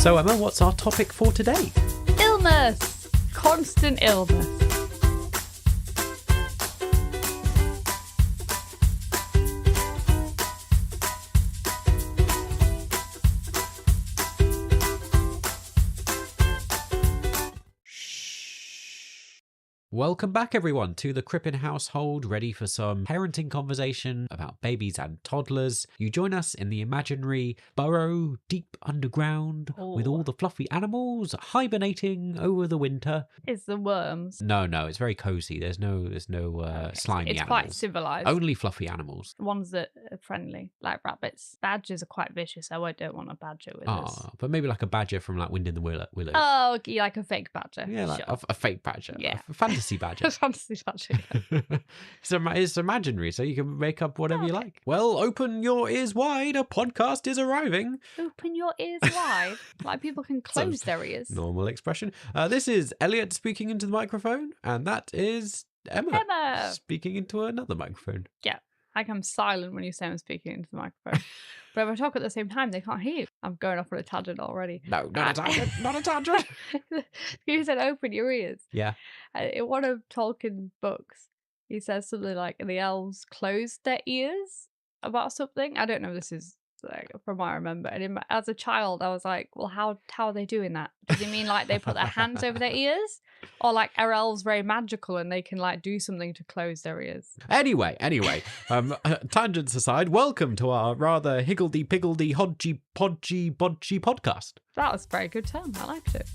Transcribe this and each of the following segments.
So Emma, what's our topic for today? Illness. Constant illness. Welcome back everyone to the Crippen household, ready for some parenting conversation about babies and toddlers. You join us in the imaginary burrow deep underground with all the fluffy animals hibernating over the winter. It's the worms. No, it's very cozy. There's no slimy It's animals. quite civilised. Only fluffy animals. Ones that are friendly, like rabbits. Badgers are quite vicious, so I don't want a badger with us. But maybe like a badger from like Wind in the Willows. Oh, like a fake badger. Yeah, like sure. a fake badger. Yeah. A fantasy badger. A fantasy badger. It's imaginary, so you can make up whatever you like. Well, open your ears wide. A podcast is arriving. Open your ears wide. Like people can close their ears. Normal expression. This is Elliot speaking into the microphone, and that is Emma speaking into another microphone. Yeah. Like I'm silent when you say I'm speaking into the microphone. But if I talk at the same time, they can't hear you. I'm going off on a tangent already. No, not a tangent. Not a tangent. You said open your ears. Yeah. In one of Tolkien's books, he says something like the elves closed their ears about something. I don't know if this is like, from what I remember. And as a child, I was like, well, how are they doing that? Does he mean like they put their hands over their ears? Or like are elves very magical and they can like do something to close their ears? Anyway, tangents aside, welcome to our rather higgledy-piggledy, hodgy-podgy-bodgy podcast. That was a very good term. I liked it.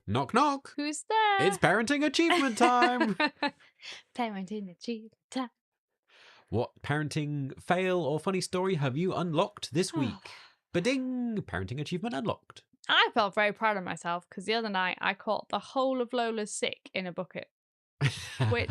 Knock, knock. Who's there? It's parenting achievement time. Parenting achievement time. What parenting fail or funny story have you unlocked this week? Ba-ding! Parenting achievement unlocked. I felt very proud of myself because the other night I caught the whole of Lola's sick in a bucket. Which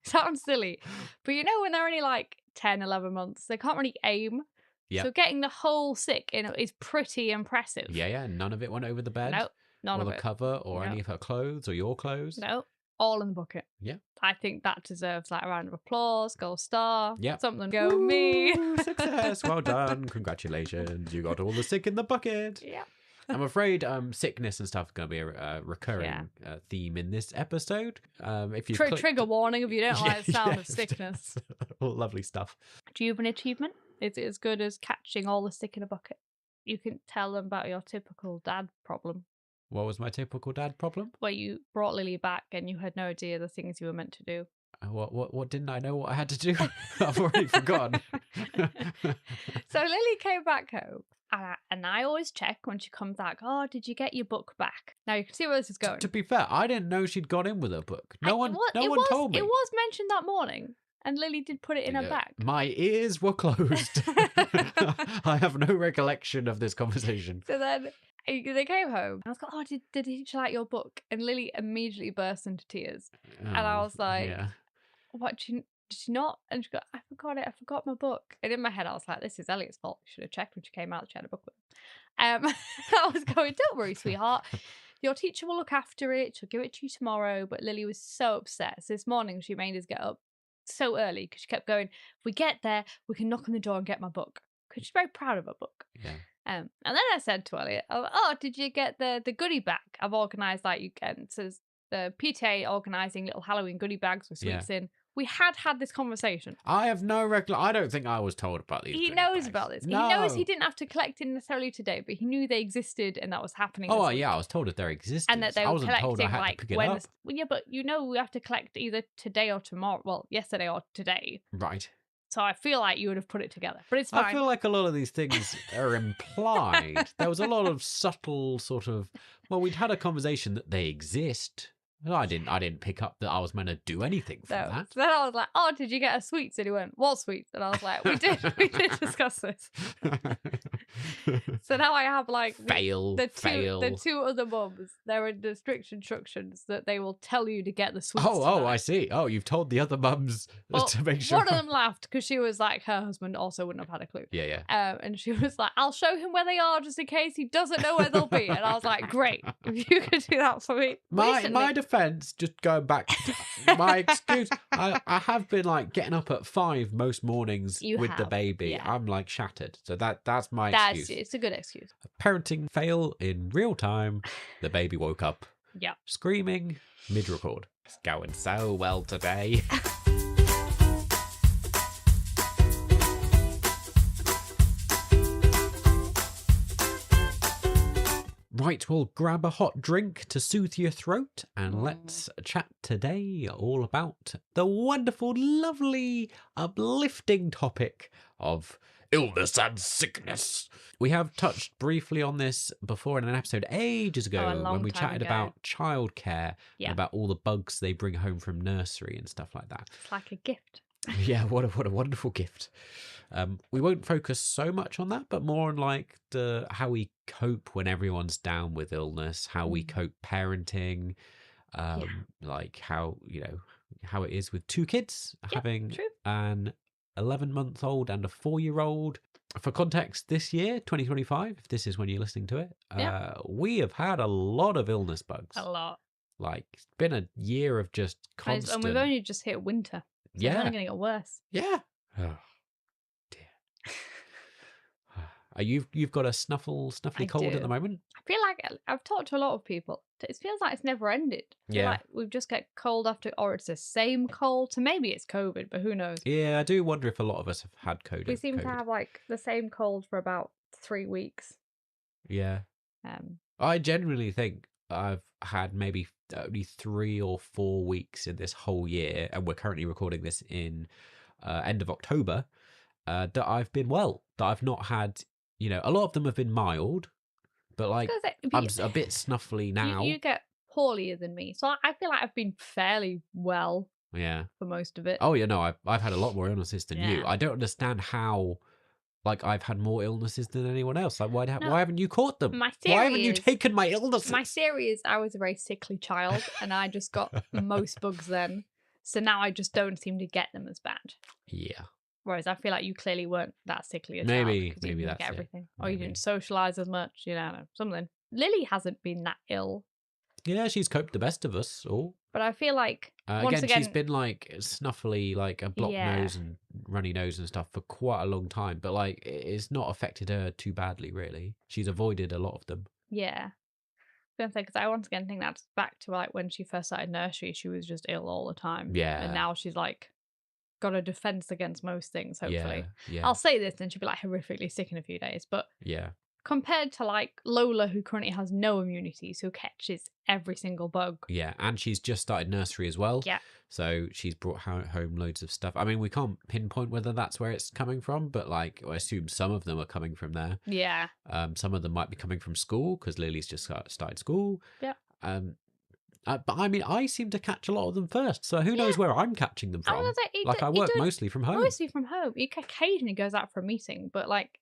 sounds silly. But you know when they're only like 10, 11 months, they can't really aim. Yep. So getting the whole sick in is pretty impressive. Yeah. None of it went over the bed? Nope, none of it. Or it. the cover or any of her clothes or your clothes? No, all in the bucket. Yeah. I think that deserves like a round of applause, gold star, yeah. something. Go me. Success. Well done. Congratulations. You got all the sick in the bucket. Yeah. I'm afraid sickness and stuff is going to be a recurring theme in this episode. If you trigger warning if you don't like the sound of sickness. All lovely stuff. Do you have an achievement? Is it as good as catching all the sick in a bucket? You can tell them about your typical dad problem. What was my typical dad problem? Where you brought Lily back and you had no idea the things you were meant to do. What didn't I know what I had to do? I've already forgotten. So Lily came back home. And I always check when she comes back, did you get your book back? Now you can see where this is going. To be fair, I didn't know she'd got in with her book. No one told me. It was mentioned that morning. And Lily did put it in her bag. My ears were closed. I have no recollection of this conversation. So then they came home. And I was like, did he like your book? And Lily immediately burst into tears. And I was like, what, did she not? And she got, I forgot it. I forgot my book. And in my head, I was like, this is Elliot's fault. She should have checked when she came out. She had a book with her. I was going, don't worry, sweetheart. Your teacher will look after it. She'll give it to you tomorrow. But Lily was so upset. So this morning, she made us get up so early because she kept going, if we get there, we can knock on the door and get my book. Because she's very proud of her book. Yeah. And then I said to Elliot, did you get the goodie bag? I've organised so the PTA organising little Halloween goodie bags with sweets in. We had this conversation. I have no recollection. I don't think I was told about these. He knows about this. No. He knows he didn't have to collect it necessarily today, but he knew they existed and that was happening. Oh, yeah, I was told of their existence. And that they were collecting told I had to pick it up. Yeah, but you know we have to collect either today or tomorrow. Well, yesterday or today. Right. So I feel like you would have put it together, but it's fine. I feel like a lot of these things are implied. There was a lot of subtle sort of, we'd had a conversation that they exist. I didn't pick up that I was meant to do anything from that. So then I was like, did you get a sweets? And he went, what sweets? And I was like, we did discuss this. So now I have like the two other mums. There are the strict instructions that they will tell you to get the sweets. I see. You've told the other mums to make sure. One of them laughed because she was like, her husband also wouldn't have had a clue. Yeah. And she was like, I'll show him where they are just in case he doesn't know where they'll be. And I was like, great, if you could do that for me. My defense, just going back my excuse. I have been like getting up at 5 most mornings with the baby. Yeah. I'm like shattered. So that's my excuse. It's a good excuse. Parenting fail in real time. The baby woke up. Yeah. Screaming mid-record. It's going so well today. Right, we'll grab a hot drink to soothe your throat and let's chat today all about the wonderful, lovely, uplifting topic of illness and sickness. We have touched briefly on this before in an episode ages ago when we chatted about childcare and about all the bugs they bring home from nursery and stuff like that. It's like a gift. Yeah, what a wonderful gift. We won't focus so much on that, but more on like how we cope when everyone's down with illness, how we cope parenting, like how it is with 2 kids, having an 11-month-old and a 4-year-old. For context, this year, 2025, if this is when you're listening to it, we have had a lot of illness bugs. A lot. Like, it's been a year of just constant. And we've only just hit winter. So it's only going to get worse. Yeah. Oh, dear. You've got a snuffly cold at the moment? I feel like I've talked to a lot of people. It feels like it's never ended. I feel like we've just get cold after, or it's the same cold. So maybe it's COVID, but who knows? Yeah, I do wonder if a lot of us have had COVID. We seem to have like the same cold for about 3 weeks. Yeah. I genuinely think I've had maybe only 3 or 4 weeks in this whole year, and we're currently recording this in end of October, that I've been well, that I've not had, a lot of them have been mild, but like I'm a bit snuffly now. You get poorlier than me, so I feel like I've been fairly well for most of it. Oh, yeah, no, I've had a lot more illnesses than you. I don't understand how... Like, I've had more illnesses than anyone else. Like, why haven't you caught them? Why haven't you taken my illnesses? My theory is I was a very sickly child, and I just got most bugs then. So now I just don't seem to get them as bad. Yeah. Whereas I feel like you clearly weren't that sickly a child. Maybe you didn't that's get everything. it. Or you didn't socialise as much, something. Lily hasn't been that ill. Yeah, she's coped the best of us all. But I feel like again, she's been like snuffly, like a blocked nose and runny nose and stuff for quite a long time. But like, it's not affected her too badly, really. She's avoided a lot of them. Yeah, because I once again think that's back to like when she first started nursery. She was just ill all the time. Yeah, and now she's like got a defense against most things. Hopefully, yeah. I'll say this, and she'll be like horrifically sick in a few days. But yeah. Compared to like Lola, who currently has no immunity, so catches every single bug. Yeah, and she's just started nursery as well. Yeah. So she's brought home loads of stuff. I mean, we can't pinpoint whether that's where it's coming from, but like, I assume some of them are coming from there. Yeah. Some of them might be coming from school because Lily's just started school. Yeah. But I mean, I seem to catch a lot of them first, so who knows where I'm catching them from? I work mostly from home. Mostly from home. He occasionally goes out for a meeting, but like,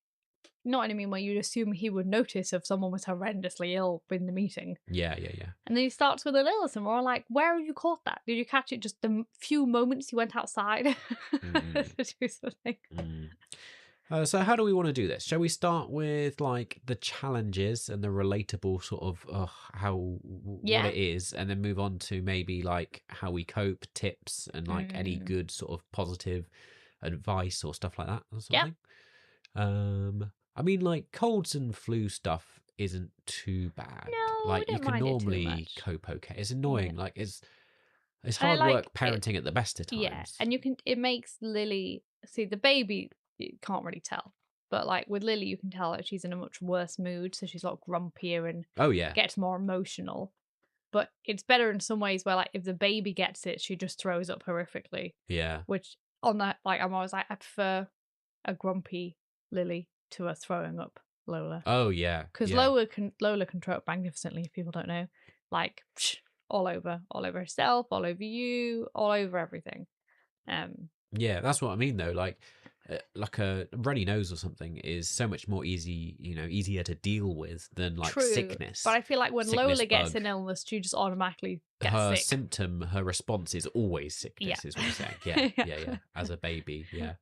not in a mean way, you'd assume he would notice if someone was horrendously ill in the meeting. Yeah. And then he starts with an illness, and we're all like, where have you caught that? Did you catch it just the few moments you went outside to do something? So how do we want to do this? Shall we start with like the challenges and the relatable sort of what it is, and then move on to maybe like how we cope, tips, and like any good sort of positive advice or stuff like that or something? I mean, like, colds and flu stuff isn't too bad. No, like, you can normally cope okay. It's annoying. Yeah. Like, it's hard work parenting at the best of times. Yeah, and it makes Lily... See, the baby, you can't really tell. But, like, with Lily, you can tell that she's in a much worse mood, so she's, like, grumpier and gets more emotional. But it's better in some ways where, like, if the baby gets it, she just throws up horrifically. Yeah. Which, on that, like, I'm always like, I prefer a grumpy Lily to a throwing up Lola. Oh yeah, because Lola can throw up magnificently. If people don't know, like all over herself, all over you, all over everything. Yeah, that's what I mean though. Like a runny nose or something is so much more easier to deal with than like sickness. But I feel like when Lola gets an illness, she just automatically gets sick. Her response is always sickness. Is what I'm saying. Yeah. As a baby, yeah.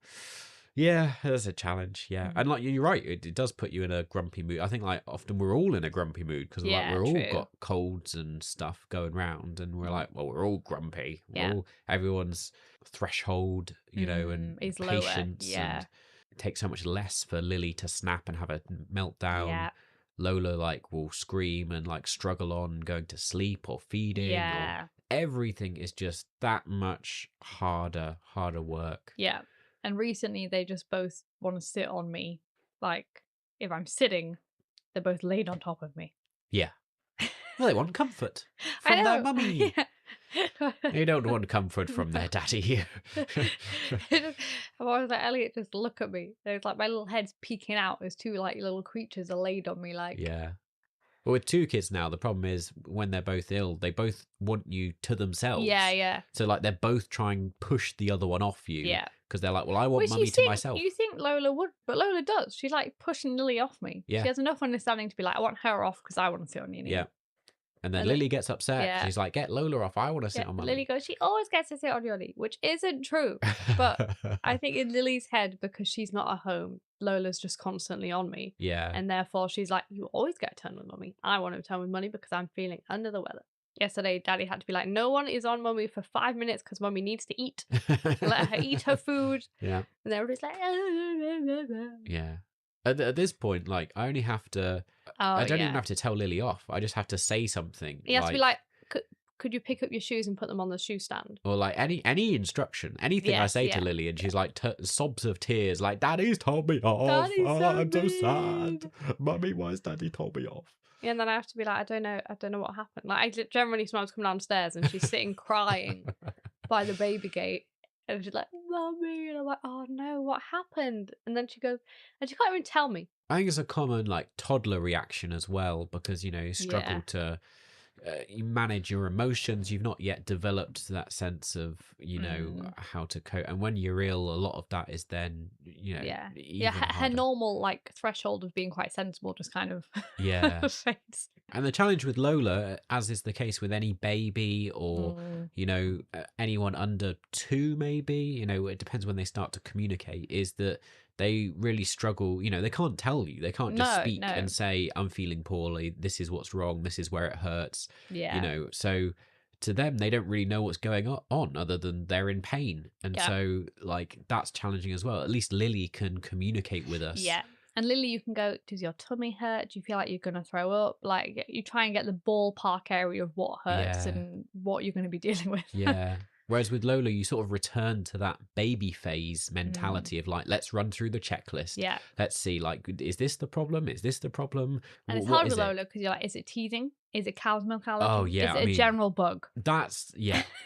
Yeah, there's a challenge. Yeah, and like you're right, it does put you in a grumpy mood. I think like often we're all in a grumpy mood because like Yeah, we're all true. got colds and stuff going round, and we're like, well, we're all grumpy. Yeah. Everyone's threshold, and is lower. patience, Yeah. and it takes so much less for Lily to snap and have a meltdown. Yeah. Lola like will scream and like struggle on going to sleep or feeding. Yeah. Or everything is just that much harder work. Yeah. And recently they just both want to sit on me. Like, if I'm sitting, they're both laid on top of me. Yeah. Well, they want comfort from their mummy. Yeah. They don't want comfort from their daddy. I'm always like, Elliot, just look at me. There's like my little head's peeking out. There's two like little creatures are laid on me like. Yeah. Well, with two kids now, the problem is when they're both ill, they both want you to themselves. Yeah. So like they're both trying to push the other one off you. Yeah. Because they're like, well, I want mummy to myself. You think Lola would, but Lola does. She's like pushing Lily off me. Yeah. She has enough understanding to be like, I want her off because I want to sit on you. Yeah. And then Lily gets upset. Yeah. She's like, get Lola off. I want to sit on mummy. Lily goes, she always gets to sit on your knee, which isn't true. But I think in Lily's head, because she's not at home, Lola's just constantly on me. Yeah. And therefore she's like, you always get a turn with mummy. I want a turn with mummy because I'm feeling under the weather. Yesterday, Daddy had to be like, no one is on mummy for 5 minutes because mummy needs to eat. Let her eat her food. Yeah. And everybody's like, yeah. At this point, like, I only have to... I don't even have to tell Lily off. I just have to say something. He has to be like, could you pick up your shoes and put them on the shoe stand? Or like any instruction, anything I say to Lily, and she's like sobs of tears, like, Daddy's told me off. I'm so sad. Mummy, why has Daddy told me off? Yeah, and then I have to be like, I don't know what happened. Like, I generally sometimes come downstairs and she's sitting crying by the baby gate. And she's like, Mummy. And I'm like, oh no, what happened? And then she goes, and she can't even tell me. I think it's a common like toddler reaction as well, because, you struggle to you manage your emotions. You've not yet developed that sense of, how to cope. And when you're ill, a lot of that is then, her normal like threshold of being quite sensible just kind of fades. And the challenge with Lola, as is the case with any baby or, anyone under 2, maybe, it depends when they start to communicate, is that they really struggle. They can't tell you. They can't just speak and say, I'm feeling poorly. This is what's wrong. This is where it hurts. Yeah. So to them, they don't really know what's going on other than they're in pain. And so like that's challenging as well. At least Lily can communicate with us. Yeah. And Lily, you can go, does your tummy hurt? Do you feel like you're going to throw up? Like, you try and get the ballpark area of what hurts and what you're going to be dealing with. Yeah. Whereas with Lola, you sort of return to that baby phase mentality of like, let's run through the checklist. Yeah. Let's see, like, is this the problem? Is this the problem? And it's hard with Lola because you're like, is it teething? Is it cow's milk allergy? Oh, yeah. Is it a general bug? That's,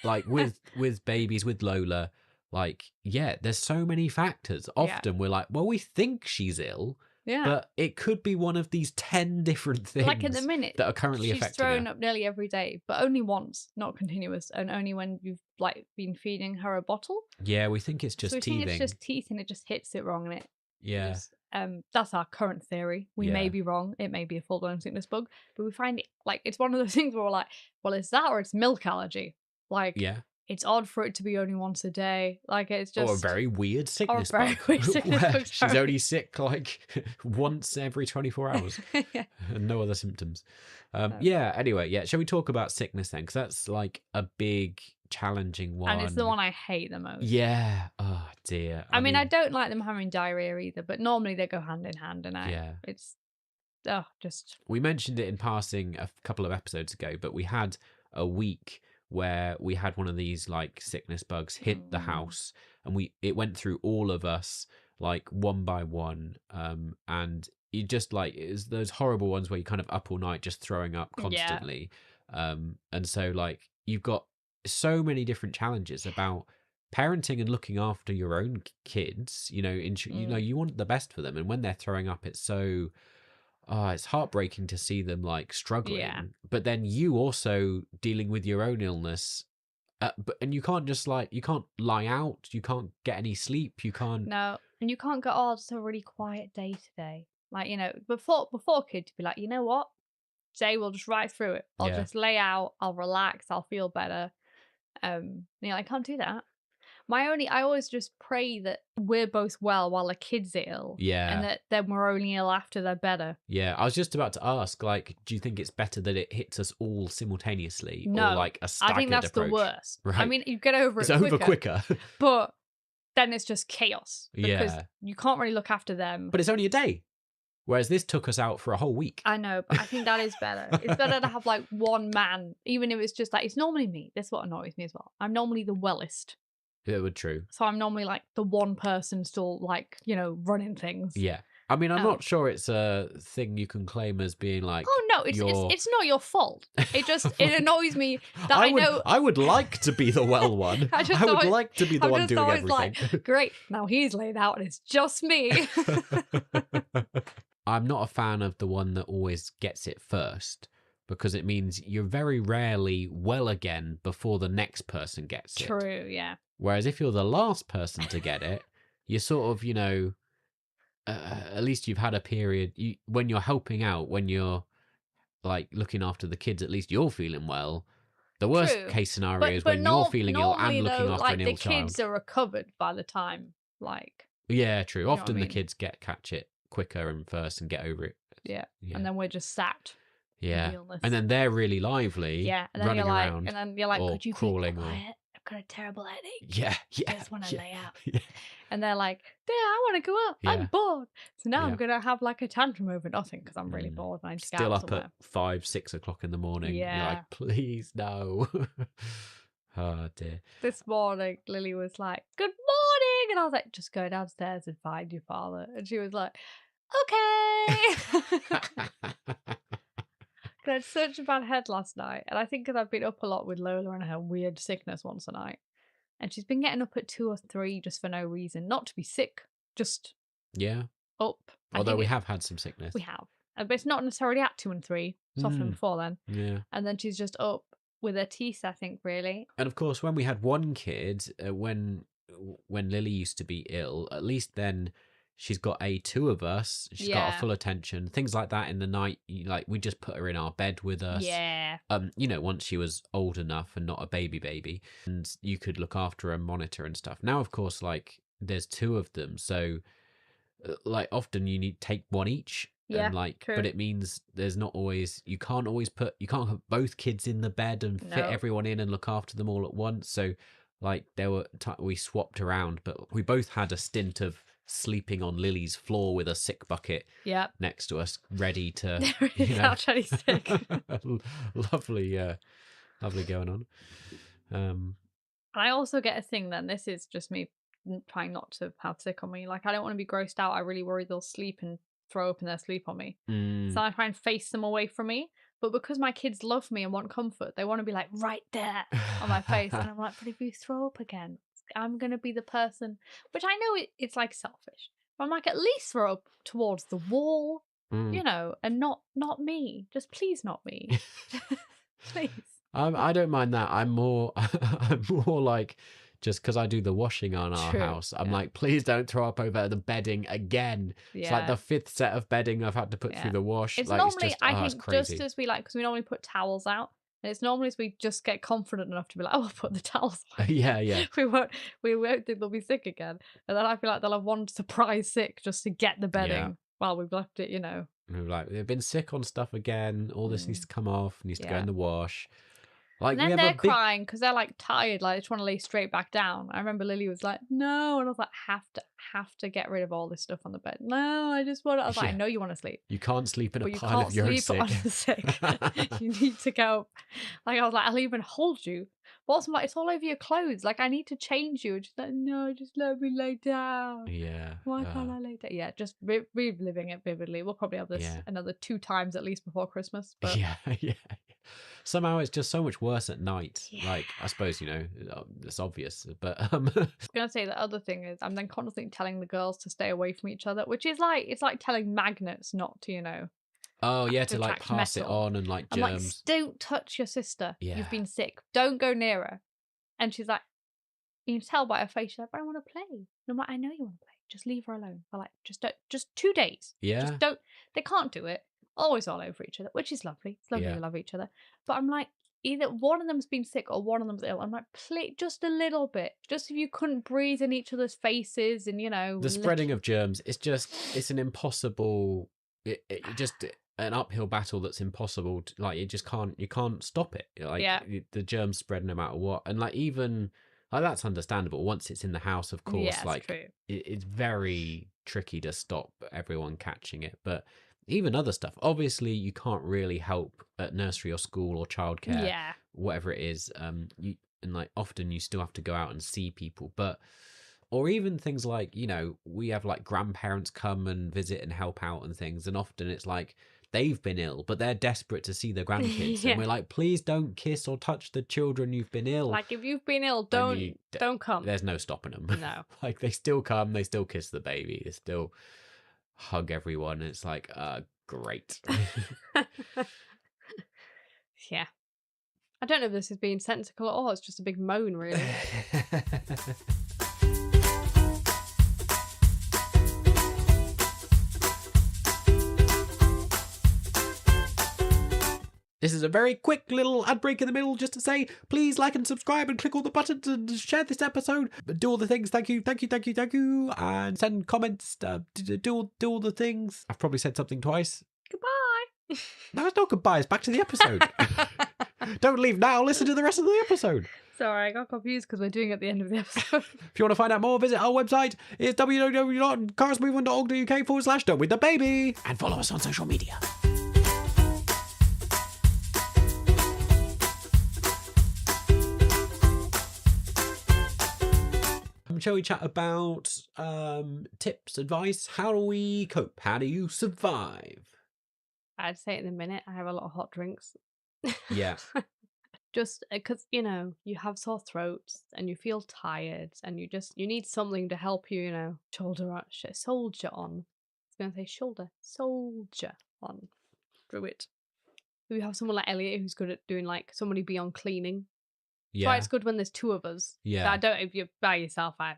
like with babies, with Lola, like, there's so many factors. Often we're like, well, we think she's ill. Yeah. But it could be one of these 10 different things like at the minute, that are currently affecting her. She's thrown up nearly every day, but only once, not continuous, and only when you've like been feeding her a bottle. Yeah, we think it's just teething. Think it's just teething, it just hits it wrong, and it. Yeah. That's our current theory. We may be wrong. It may be a full-blown sickness bug, but we find it like it's one of those things where we're like, well, it's that or it's milk allergy. Like, it's odd for it to be only once a day. Like, it's just... Or a very weird sickness bug. She's only sick, like, once every 24 hours. And no other symptoms. Anyway, shall we talk about sickness then? Because that's, like, a big, challenging one. And it's the one I hate the most. Yeah. Oh, dear. I mean, I don't like them having diarrhea either, but normally they go hand in hand, and it's... just... We mentioned it in passing a couple of episodes ago, but we had a week where we had one of these like sickness bugs hit the house, and it went through all of us like one by one, and you just like it was those horrible ones where you kind of up all night just throwing up constantly, and so like you've got so many different challenges about parenting and looking after your own kids. You want the best for them, and when they're throwing up, it's so it's heartbreaking to see them like struggling, but then you also dealing with your own illness, and you can't just like, you can't lie out, you can't get any sleep, you can't. No, and you can't go, oh, it's a really quiet day today. Like, before kids, be like, you know what? Today we'll just ride through it. I'll just lay out, I'll relax, I'll feel better. I can't do that. I always just pray that we're both well while the kid's ill. Yeah. And that then we're only ill after they're better. Yeah. I was just about to ask, like, do you think it's better that it hits us all simultaneously? No. Or like a staggered I think that's approach? the worst. Right. I mean, you get over it's it over quicker. But then it's just chaos. Because Yeah. you can't really look after them. But it's only a day. Whereas this took us out for a whole week. I know, but I think that is better. It's better to have like one man, even if it's just like, it's normally me. This is what annoys me as well. I'm normally the wellest. It would true. So I'm normally like the one person still like, running things. Yeah. I mean, I'm not sure it's a thing you can claim as being like. Oh no, it's not your fault. It annoys me that I know. I would like to be the well one. I would like to be the one doing everything. Like, great, now he's laid out and it's just me. I'm not a fan of the one that always gets it first, because it means you're very rarely well again before the next person gets it. True, yeah. Whereas if you're the last person to get it, you're sort of, at least you've had a period when you're helping out, when you're like looking after the kids, at least you're feeling well. The worst case scenario is when you're feeling ill and looking after an ill child. The kids are recovered by the time, Yeah, true. Often the kids catch it quicker and first and get over it. Yeah. And then we're just sat. Yeah. And then they're really lively. Yeah. And then running you're like, around, and then you're like, could you crawling be quiet? I've got a terrible headache. Yeah. I just want to lay out. Yeah. And they're like, yeah, I want to go out. Yeah. I'm bored. So now I'm going to have like a tantrum over nothing because I'm really bored. And I need to Still go out up somewhere. at 5, 6 o'clock in the morning. Yeah. You're like, please, no. Oh, dear. This morning, Lily was like, good morning. And I was like, just go downstairs and find your father. And she was like, okay. I had such a bad head last night. And I think because I've been up a lot with Lola and her weird sickness once a night. And she's been getting up at 2 or 3 just for no reason. Not to be sick, just up. Although we have had some sickness. We have. But it's not necessarily at 2 and 3. It's often before then. Yeah. And then she's just up with her teeth, I think, really. And of course, when we had one kid, when Lily used to be ill, at least then she's got 2 of us. She's got our full attention. Things like that in the night, like we just put her in our bed with us. Yeah. Once she was old enough and not a baby, and you could look after her and monitor and stuff. Now, of course, like there's 2 of them, so like often you need take one each. Yeah, and true. But it means there's not always, you can't have both kids in the bed and fit everyone in and look after them all at once. So like there were we swapped around, but we both had a stint of sleeping on Lily's floor with a sick bucket next to us, ready to actually sick. lovely going on. I also get a thing then, this is just me trying not to have sick on me. Like I don't want to be grossed out. I really worry they'll sleep and throw up in their sleep on me. So I try and face them away from me. But because my kids love me and want comfort, they want to be like right there on my face. And I'm like, but if you throw up again, I'm going to be the person, which I know it's like selfish. But I'm like, at least throw up towards the wall, and not me. Just please not me. Please. I don't mind that. I'm more like, just because I do the washing on our house, I'm like, please don't throw up over the bedding again. Yeah. It's like the 5th set of bedding I've had to put through the wash. It's like, normally, it's just, I think, just as we because we normally put towels out. And it's normally as we just get confident enough to be like, oh, I'll put the towels on. Yeah. we won't think they'll be sick again. And then I feel like they'll have one surprise sick just to get the bedding while we've left it, And we're like, they've been sick on stuff again. All this needs to come off, needs to go in the wash. Like, and then they're crying because they're like tired, like they just want to lay straight back down. I remember Lily was like, no, and I was like, have to get rid of all this stuff on the bed. No, I just want to. I was like, I know you want to sleep. You can't sleep in a pile of your sick. You can't sleep on the sick. You need to go. Like I was like, I'll even hold you. But I'm like, it's all over your clothes. Like I need to change you. And she's like, no, just let me lay down. Yeah. Why can't I lay down? Yeah, just reliving it vividly. We'll probably have this another 2 times at least before Christmas. But... Yeah. Somehow it's just so much worse at night. Yeah. Like, I suppose, it's obvious, but I was gonna say the other thing is I'm then constantly telling the girls to stay away from each other, which is like, it's like telling magnets not to, oh yeah, to like pass metal. It on and like germs. I'm like, don't touch your sister. Yeah. You've been sick. Don't go near her. And she's like, you can tell by her face, she's like, but I want to play. And I'm like, I know you want to play. Just leave her alone. But like, just 2 days. Yeah. Just don't. They can't do it. Always all over each other, which is lovely. It's lovely to love each other. But I'm like, either one of them's been sick or one of them's ill. I'm like, please, just a little bit. Just if you couldn't breathe in each other's faces and, The spreading of germs, it's an impossible, just an uphill battle that's impossible. Like, you can't stop it. Like, the germs spread no matter what. And like, even, like, that's understandable. Once it's in the house, of course, Yeah, like, true. it's very tricky to stop everyone catching it. But even other stuff, obviously, you can't really help at nursery or school or childcare, Yeah. whatever it is. And like, often you still have to go out and see people, or even things like, we have like grandparents come and visit and help out and things, and often it's like they've been ill, but they're desperate to see their grandkids. Yeah. And we're like, please don't kiss or touch the children you've been ill. Like, if you've been ill, don't come. There's no stopping them. No. Like, they still come, they still kiss the baby, they still hug everyone. It's like, great. Yeah. I don't know if this is being sensical at all. It's just a big moan, really. This is a very quick little ad break in the middle just to say, please like and subscribe and click all the buttons and share this episode. Do all the things. Thank you. And send comments. Do all the things. I've probably said something twice. Goodbye. No, it's not goodbye. It's back to the episode. Don't leave now. Listen to the rest of the episode. Sorry, I got confused because we're doing it at the end of the episode. If you want to find out more, visit our website. It's www.carsmovement.org.uk/don't with the baby. And follow us on social media. Shall we chat about tips, advice? How do we cope? How do you survive? I'd say in a minute, I have a lot of hot drinks. Yeah. Just because, you have sore throats and you feel tired and you need something to help you, soldier on. I was going to say shoulder. Soldier on through it. We have someone like Elliot who's good at doing like somebody beyond cleaning. Yeah. That's why it's good when there's two of us. Yeah. I don't, if you're by yourself, I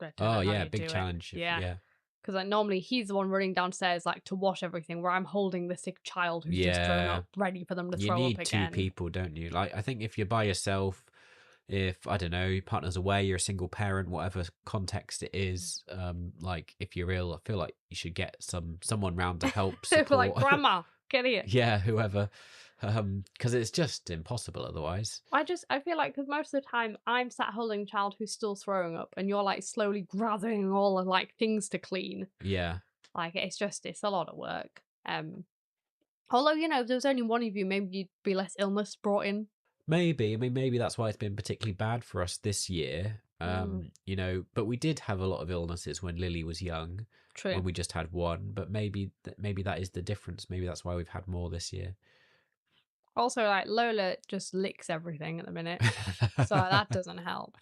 don't know how you big do challenge. It. Yeah. Yeah. Because like, normally he's the one running downstairs like to wash everything, where I'm holding the sick child who's just thrown up, ready for them to throw up again. You need two people, don't you? Like, I think if you're by yourself, if, I don't know, your partner's away, you're a single parent, whatever context it is, like, if you're ill, I feel like you should get someone round to help support. Like, grandma, get here. Yeah, whoever. Because it's just impossible otherwise. I feel like, because most of the time I'm sat holding a child who's still throwing up and you're like slowly gathering all the like things to clean. Yeah. Like, it's a lot of work. Although, if there was only one of you, maybe you'd be less illness brought in. Maybe. I mean, maybe that's why it's been particularly bad for us this year. But we did have a lot of illnesses when Lily was young. True. When we just had one. But maybe that is the difference. Maybe that's why we've had more this year. Also, like, Lola just licks everything at the minute, so like, that doesn't help.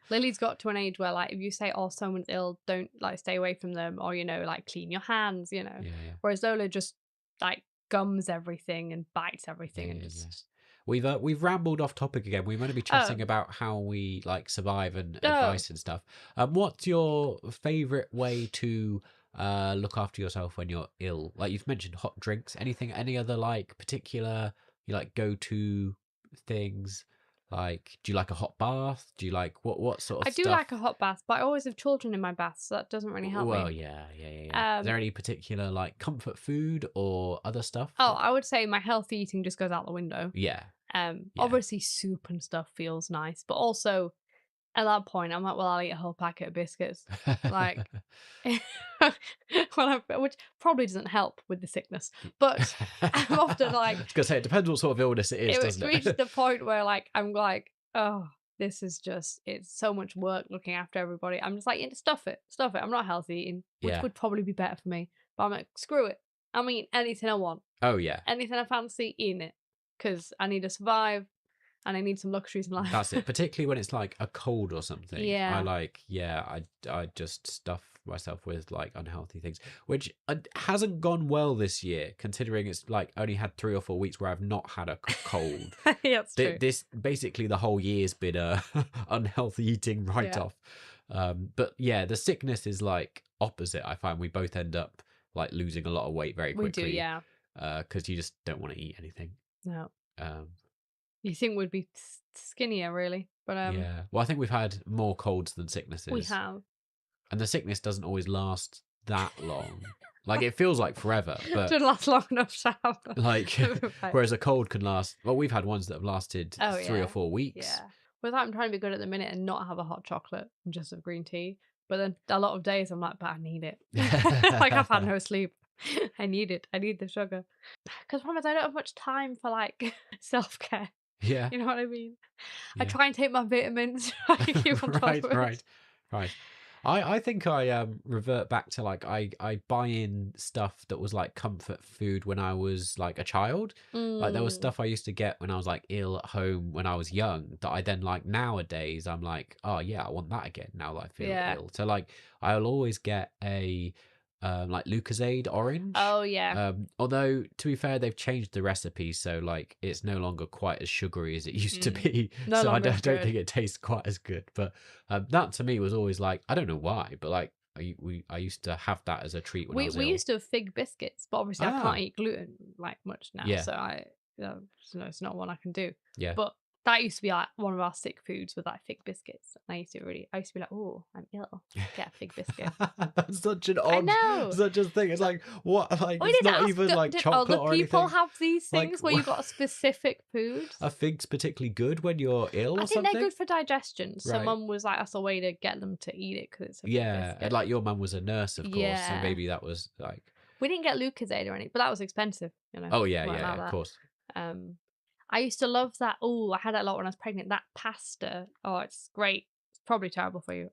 Lily's got to an age where, like, if you say, "Oh, someone's ill," don't like stay away from them, or like clean your hands, Yeah. Whereas Lola just like gums everything and bites everything, and just. Yeah. We've rambled off topic again. We're going to be chatting about how we like survive and advice and stuff. What's your favourite way to look after yourself when you're ill? Like, you've mentioned hot drinks. Any other like particular go-to things? Like, do you like a hot bath? Do you like what sort of stuff? I do like a hot bath, but I always have children in my bath, so that doesn't really help me. Well, yeah. Is there any particular like comfort food or other stuff? I would say my healthy eating just goes out the window. Yeah. Obviously soup and stuff feels nice, but also at that point I'm like, well, I'll eat a whole packet of biscuits. Like, which probably doesn't help with the sickness, but I'm often like, I was gonna say, it depends what sort of illness it is, doesn't it? It reached the point where like I'm like, oh, this is it's so much work looking after everybody. I'm just like, stuff it. I'm not healthy eating, which would probably be better for me, but I'm like, screw it, I'm eating anything I want. Oh yeah, anything I fancy, eating it, because I need to survive and I need some luxuries in life. That's it. Particularly when it's like a cold or something. Yeah. I just stuff myself with like unhealthy things, which hasn't gone well this year, considering it's like only had 3 or 4 weeks where I've not had a cold. Yeah, that's true. This basically the whole year's been a unhealthy eating write-off. But yeah, the sickness is like opposite. I find we both end up like losing a lot of weight very quickly. We do, yeah. Because you just don't want to eat anything. No. You think we'd be skinnier, really. But Yeah. Well, I think we've had more colds than sicknesses. we have. And the sickness doesn't always last that long. Like, it feels like forever, but Didn't last long enough to have them. like, whereas a cold can last. Well, we've had ones that have lasted 3 or 4 weeks. Yeah. With that, I'm trying to be good at the minute and not have a hot chocolate and just have green tea. But then a lot of days I'm like, but I need it. Like, I've had no sleep. I need it. I need the sugar. Because problem is I don't have much time for like self-care. Yeah. You know what I mean? Yeah. I try and take my vitamins. Right. I think I revert back to like I buy in stuff that was like comfort food when I was like a child. Like there was stuff I used to get when I was like ill at home when I was young that I then like nowadays I'm like, oh yeah, I want that again now that I feel ill. So like I'll always get a like Lucozade orange. Oh yeah. Although to be fair, they've changed the recipe, so like it's no longer quite as sugary as it used to be. So I don't think it tastes quite as good. But that to me was always like, I don't know why, but like I used to have that as a treat when I was ill. We used to have fig biscuits, but obviously I can't eat gluten like much now, so it's not one I can do. Yeah. But that used to be like one of our sick foods with like fig biscuits. And I used to be like, oh, I'm ill. Get a fig biscuit. That's such an odd, such a thing. It's like, what? Like, we it's didn't not ask, even like chocolate or anything. Did other people have these things like, where you've got a specific food? Are figs particularly good when you're ill or something? I think they're good for digestion. So Mum was like, that's a way to get them to eat it because it's a fig biscuit. And like your mum was a nurse, of course. So maybe that was like... We didn't get Lucozade or anything, but that was expensive, you know. Oh, yeah, of course. I used to love that. Oh, I had that a lot when I was pregnant. That pasta. Oh, it's great. It's probably terrible for you.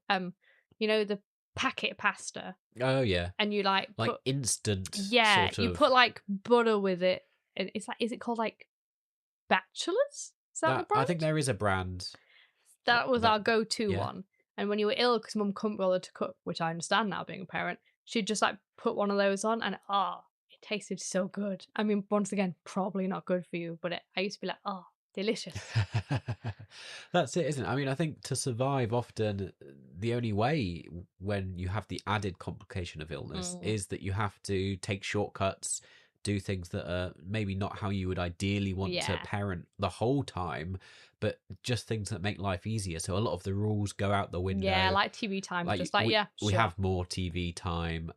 You know, the packet pasta. Oh yeah. And you like put, instant. Yeah, sort of... you put like butter with it, and it's like, is it called like Bachelors? Is that the brand? I think there is a brand. That was our go-to one. And when you were ill, because Mum couldn't bother to cook, which I understand now being a parent, she'd just like put one of those on, and it tasted so good. I mean, once again, probably not good for you, but I used to be like, oh, delicious. That's it, isn't it? I mean, I think to survive often, the only way when you have the added complication of illness is that you have to take shortcuts, do things that are maybe not how you would ideally want to parent the whole time, but just things that make life easier. So a lot of the rules go out the window. Yeah, like TV time. We have more TV time.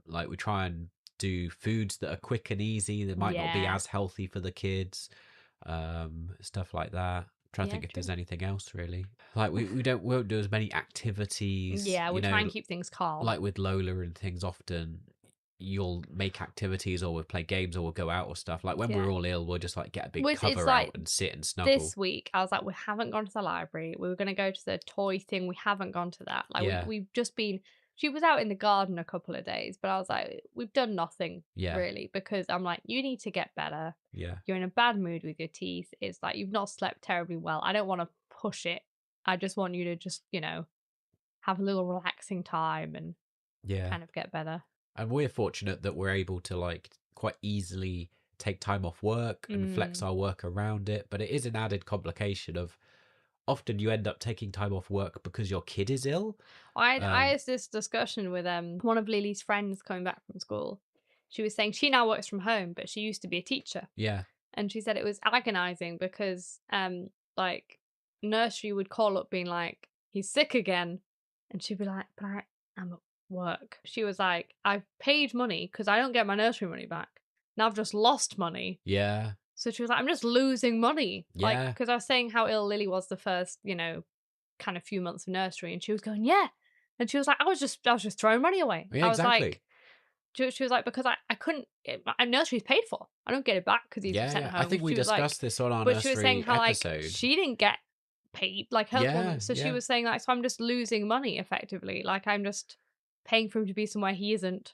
Like we try and do foods that are quick and easy that might not be as healthy for the kids, stuff like that. Trying to think if there's anything else really. Like we won't do as many activities. Yeah, we try and keep things calm. Like with Lola and things, often you'll make activities or we'll play games or we'll go out or stuff. Like when we're all ill, we'll just like get a big cover out and sit and snuggle. This week I was like, we haven't gone to the library. We were going to go to the toy thing. We haven't gone to that. Like we've just been... She was out in the garden a couple of days, but I was like, we've done nothing really, because I'm like, you need to get better. Yeah. You're in a bad mood with your teeth. It's like, you've not slept terribly well. I don't want to push it. I just want you to just, you know, have a little relaxing time and kind of get better. And we're fortunate that we're able to like quite easily take time off work and flex our work around it. But it is an added complication of often you end up taking time off work because your kid is ill. I had this discussion with one of Lily's friends coming back from school. She was saying she now works from home, but she used to be a teacher. Yeah. And she said it was agonizing because like nursery would call up being like, he's sick again. And she'd be like, but I'm at work. She was like, I've paid money because I don't get my nursery money back. Now I've just lost money. Yeah. So she was like, I'm just losing money. Yeah. Like, because I was saying how ill Lily was the first, you know, kind of few months of nursery. And she was going, yeah. And she was like, I was just throwing money away. Yeah, I was exactly. like, she was like, because I couldn't, my nursery's paid for. I don't get it back because he's sent home. I think we discussed this on our nursery episode. But she was saying how like she didn't get paid, like her woman. So she was saying like, so I'm just losing money effectively. Like I'm just paying for him to be somewhere he isn't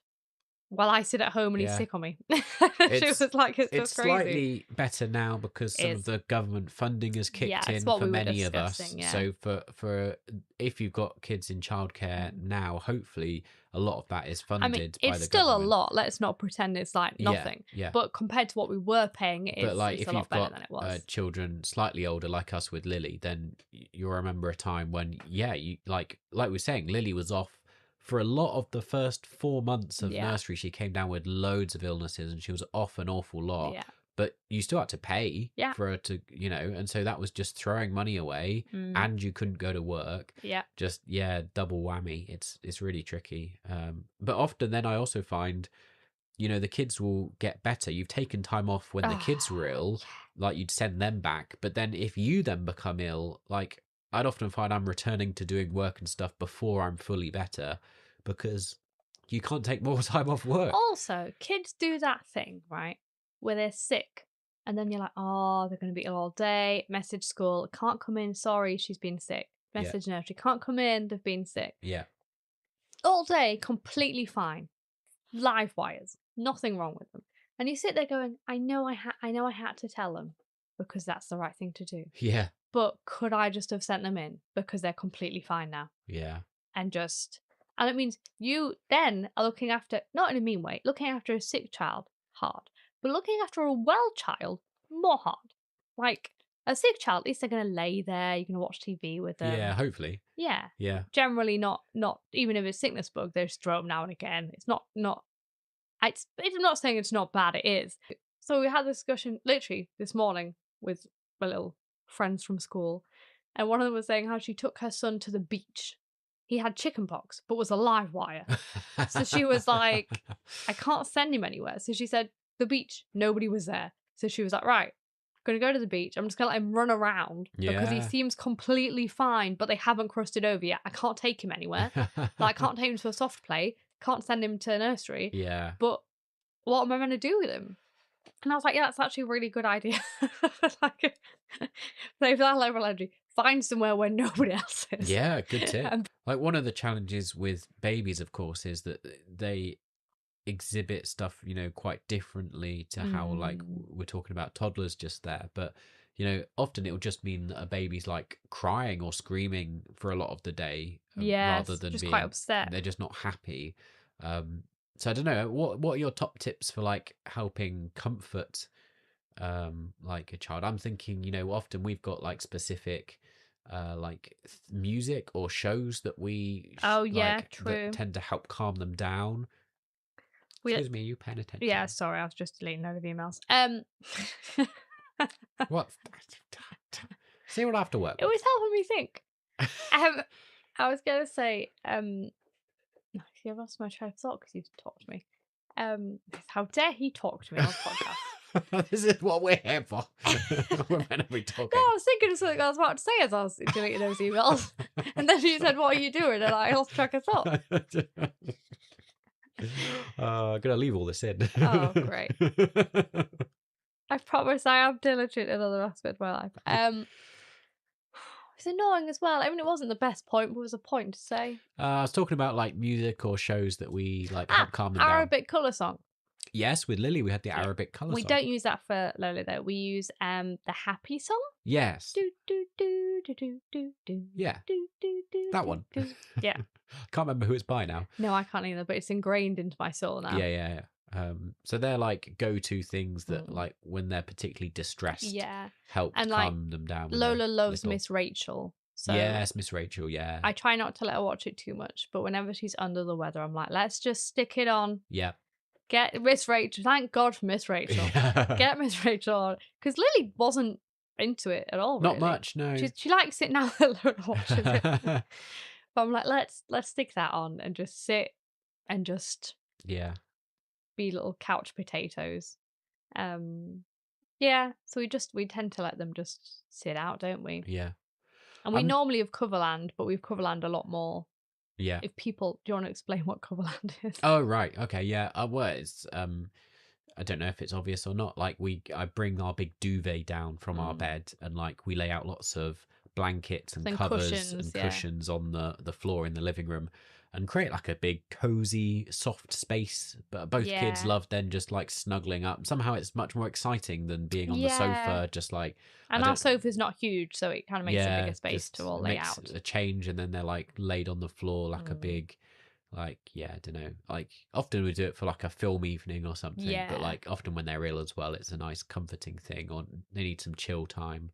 while I sit at home and he's sick on me. She was like, it's just crazy. Slightly better now because some of the government funding has kicked in for many of us. Yeah. So for if you've got kids in childcare now, hopefully a lot of that is funded by the government. It's still a lot. Let's not pretend it's like nothing. Yeah. But compared to what we were paying, it's a lot better than it was. Children slightly older like us with Lily, then you'll remember a time when, you like we were saying, Lily was off for a lot of the first 4 months of nursery. She came down with loads of illnesses and she was off an awful lot. Yeah. but you still had to pay Yeah. for her to, and so that was just throwing money away, and you couldn't go to work. Yeah. Just, double whammy. It's really tricky. But often then I also find, the kids will get better. You've taken time off when the kids were ill, like you'd send them back. But then if you then become ill, like I'd often find I'm returning to doing work and stuff before I'm fully better, because you can't take more time off work. Also, kids do that thing, right, where they're sick. And then you're like, oh, they're going to be ill all day. Message school, can't come in. Sorry, she's been sick. Message nursery, can't come in. They've been sick. Yeah. All day, completely fine. Live wires, nothing wrong with them. And you sit there going, I know I had to tell them because that's the right thing to do. Yeah. But could I just have sent them in because they're completely fine now? Yeah. And it means you then are looking after, not in a mean way, looking after a sick child, hard. But looking after a well child, more hard. Like, a sick child, at least they're going to lay there, you're going to watch TV with them. Yeah, hopefully. Yeah. Yeah. Generally not even if it's sickness bug, they just throw them now and again. It's not, I'm not saying it's not bad, it is. So we had a discussion literally this morning with my little friends from school, and one of them was saying how she took her son to the beach. He had chickenpox, but was a live wire. So she was like, I can't send him anywhere. So she said, the beach, nobody was there. So she was like, right, I'm going to go to the beach. I'm just going to let him run around because he seems completely fine, but they haven't crusted over yet. I can't take him anywhere. I can't take him to a soft play. Can't send him to nursery. Yeah. But what am I going to do with him? And I was like, yeah, that's actually a really good idea. Like, save that level of energy. Find somewhere where nobody else is. Yeah, good tip. Like, one of the challenges with babies, of course, is that they exhibit stuff, quite differently to how, like, we're talking about toddlers just there. But, often it will just mean that a baby's, like, crying or screaming for a lot of the day. Rather than just being quite upset. They're just not happy. So I don't know, what are your top tips for, like, helping comfort like a child? I'm thinking, often we've got, like, specific like music or shows that we true, that tend to help calm them down. Excuse me, are you paying attention? Yeah, sorry, I was just deleting out of emails. What? See what I have to work it was helping me think. I was gonna say, see, I've lost my train of thought because you talked to me. How dare he talk to me on the podcast? This is what we're here for. We're meant to be talking. No, I was thinking of something I was about to say as I was deleting those emails. And then you said, what are you doing? And I lost track of thought. I'm going to leave all this in. Oh, great. I promise I am diligent in other aspects of my life. It's annoying as well. I mean, it wasn't the best point, but it was a point to say. I was talking about, like, music or shows that we, like, help calm them down. Arabic colour song. Yes, with Lily, we had the Arabic colour song. We don't use that for Lola, though. We use the happy song. Yes. Do, do, do, do, do, do, do. Yeah. Do, do, do, that do, one. Do. Yeah. Can't remember who it's by now. No, I can't either, but it's ingrained into my soul now. Yeah. So they're, like, go-to things that, like, when they're particularly distressed, help and, calm them down. Lola loves Miss Rachel. So yes, Miss Rachel, yeah. I try not to let her watch it too much, but whenever she's under the weather, I'm like, let's just stick it on. Yeah. Get Miss Rachel. Thank God for Miss Rachel. Get Miss Rachel on. Because Lily wasn't into it at all, Not much, no. She likes it now that Lola watches it. But I'm like, let's stick that on and just sit and just be little couch potatoes. Yeah, so we tend to let them just sit out, don't we? Yeah. And we normally have Coverland, but we've Coverland a lot more. Yeah. Do you want to explain what Coverland is? Oh, right. Okay. Yeah. Well, it's, I don't know if it's obvious or not. Like, I bring our big duvet down from our bed, and, like, we lay out lots of blankets and covers and cushions on the floor in the living room, and create, like, a big cozy soft space. But both kids love then just, like, snuggling up. Somehow it's much more exciting than being on the sofa, just like. And our sofa's not huge, so it kind of makes a bigger space to all lay out. A change, and then they're, like, laid on the floor like a big, like, I don't know, like, often we do it for, like, a film evening or something. But, like, often when they're ill as well, it's a nice comforting thing, or they need some chill time.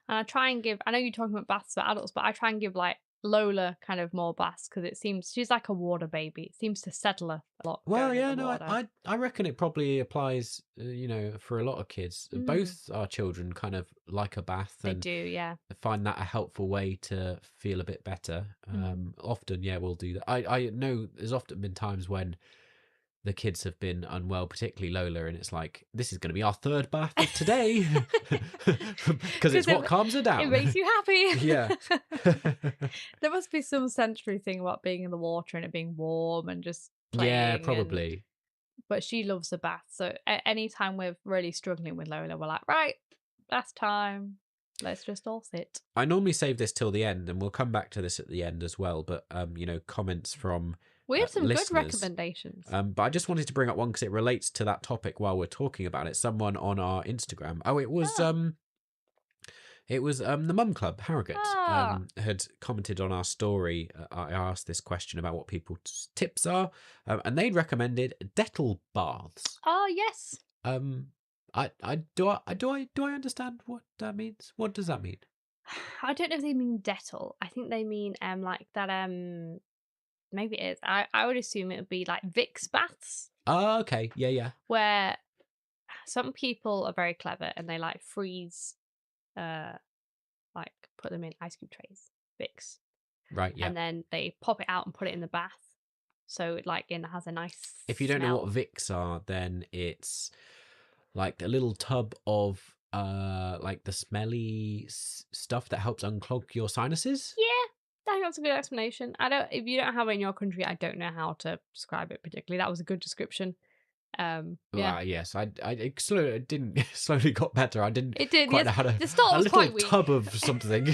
And I try and give, I know you're talking about baths for adults, but I try and give, like, Lola kind of more baths because it seems she's like a water baby. It seems to settle her a lot. Well, going in yeah, the no, water. I reckon it probably applies, for a lot of kids. Both our children kind of like a bath. They and do, yeah. find that a helpful way to feel a bit better. Often, yeah, we'll do that. I know there's often been times when the kids have been unwell, particularly Lola, and it's like, this is going to be our third bath of today because it's what calms her down. It makes you happy. Yeah. There must be some sensory thing about being in the water and it being warm and just playing. Yeah, probably. But she loves the bath. So anytime we're really struggling with Lola, we're like, right, bath time. Let's just all sit. I normally save this till the end, and we'll come back to this at the end as well. But, comments from we have some listeners. good recommendations. But I just wanted to bring up one because it relates to that topic while we're talking about it. Someone on our Instagram. Oh, it was the Mum Club, Harrogate, had commented on our story. I asked this question about what people's tips are, and they'd recommended Dettol baths. Oh yes. Do I understand what that means? What does that mean? I don't know if they mean Dettol. I think they mean like that maybe it is. I would assume it would be like Vicks baths. Oh, okay. Yeah. Where some people are very clever and they like freeze like put them in ice cube trays, Vicks. Right, yeah. And then they pop it out and put it in the bath. So it has a nice If you don't smell. know what Vicks are, then it's like a little tub of like the smelly stuff that helps unclog your sinuses. Yeah, I think that's a good explanation. If you don't have it in your country, I don't know how to describe it particularly. That was a good description. Yeah. Yes, it slowly got better. I didn't. It did. Quite yes, know how the start a was little quite weak. tub of something,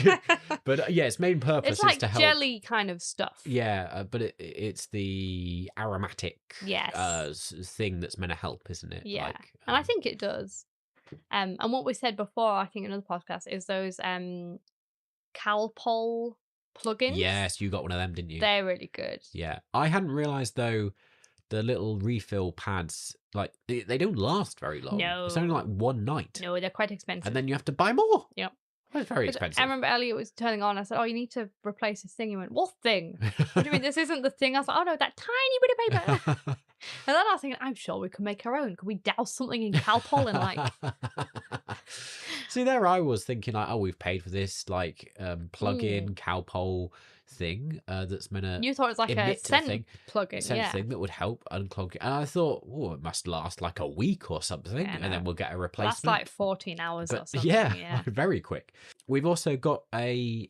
but yeah, its main purpose it's like is to help. jelly kind of stuff. Yeah, but it's the aromatic thing that's meant to help, isn't it? Yeah, and I think it does. And what we said before, I think in another podcast, is those Calpol plugins. Yes, you got one of them, didn't you? They're really good. Yeah, I hadn't realised though. The little refill pads, like they don't last very long. No, it's only like one night. No, they're quite expensive, and then you have to buy more. Yep, it's very expensive. I remember Elliot was turning on. I said, "Oh, you need to replace this thing." He went, "What thing? What do you mean this isn't the thing?" I was like, "Oh no, that tiny bit of paper." And then I was thinking, "I'm sure we can make our own. Could we douse something in Calpol and like?" See, there I was thinking like, "Oh, we've paid for this like plug-in Calpol thing that's meant to." You thought it was like a scent plug-in, thing that would help unclog it. And I thought, oh, it must last like a week or something, and then we'll get a replacement. That's like 14 hours or something. Yeah, very quick. We've also got in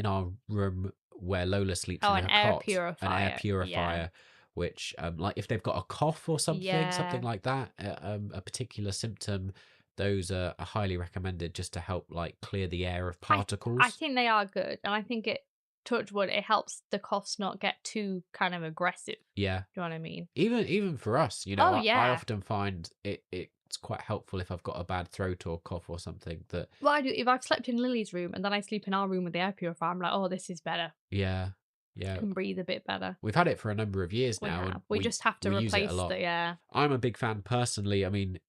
our room where Lola sleeps in her cot, an air purifier. Which, like, if they've got a cough or something like that, a particular symptom, those are highly recommended just to help like clear the air of particles. I think they are good, and I think touch wood, it helps the coughs not get too kind of aggressive. Yeah. Do you know what I mean? Even for us, I often find it's quite helpful if I've got a bad throat or cough or something. Well, I do. If I've slept in Lily's room and then I sleep in our room with the air purifier, I'm like, oh, this is better. Yeah. I can breathe a bit better. We've had it for a number of years now. And we just have to replace it. Yeah. I'm a big fan personally. I mean,